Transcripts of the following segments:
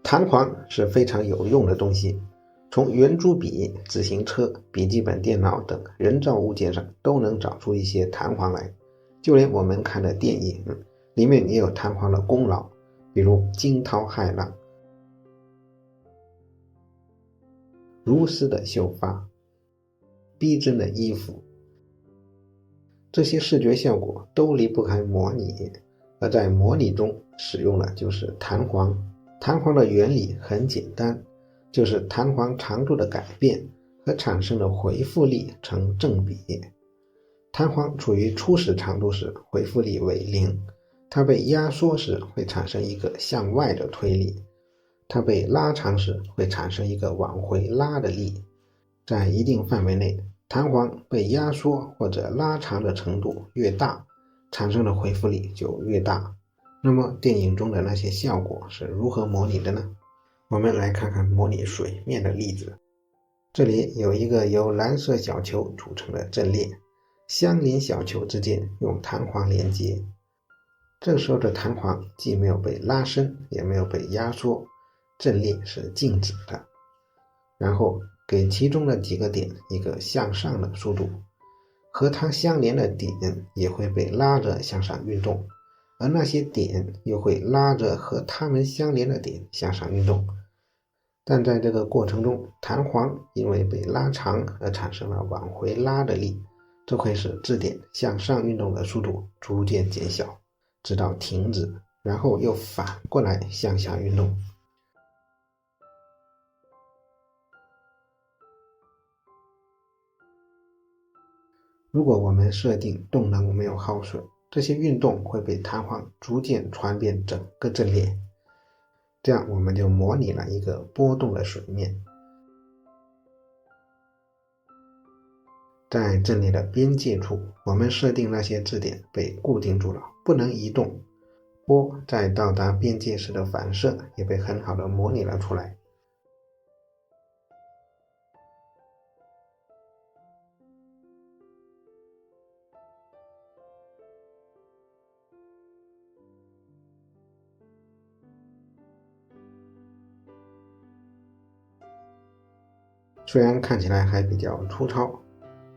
弹簧是非常有用的东西，从圆珠笔、自行车、笔记本电脑等人造物件上都能找出一些弹簧来，就连我们看的电影里面也有弹簧的功劳，比如惊涛骇浪、如丝的秀发、逼真的衣服，这些视觉效果都离不开模拟，而在模拟中使用的就是弹簧。弹簧的原理很简单，就是弹簧长度的改变和产生的回复力成正比。弹簧处于初始长度时，回复力为0，它被压缩时会产生一个向外的推力，它被拉长时会产生一个往回拉的力。在一定范围内，弹簧被压缩或者拉长的程度越大，产生的回复力就越大。那么电影中的那些效果是如何模拟的呢？我们来看看模拟水面的例子。这里有一个由蓝色小球组成的阵列，相邻小球之间用弹簧连接。这时候的弹簧既没有被拉伸，也没有被压缩，阵列是静止的。然后给其中的几个点一个向上的速度，和它相连的点也会被拉着向上运动，而那些点又会拉着和它们相连的点向上运动。但在这个过程中，弹簧因为被拉长而产生了往回拉的力，这会使质点向上运动的速度逐渐减小，直到停止，然后又反过来向下运动。如果我们设定动能没有耗损，这些运动会被弹簧逐渐传遍整个阵列，这样我们就模拟了一个波动的水面。在阵列的边界处，我们设定那些质点被固定住了，不能移动。波在到达边界时的反射也被很好的模拟了出来。虽然看起来还比较粗糙，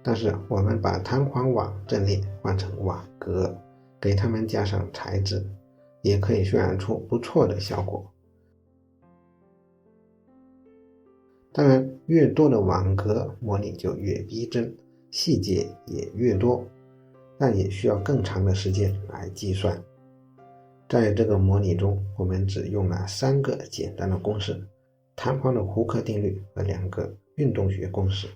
但是我们把弹簧网阵列换成网格，给它们加上材质，也可以渲染出不错的效果。当然，越多的网格模拟就越逼真，细节也越多，但也需要更长的时间来计算。在这个模拟中，我们只用了3个简单的公式：弹簧的胡克定律和2个运动学公式。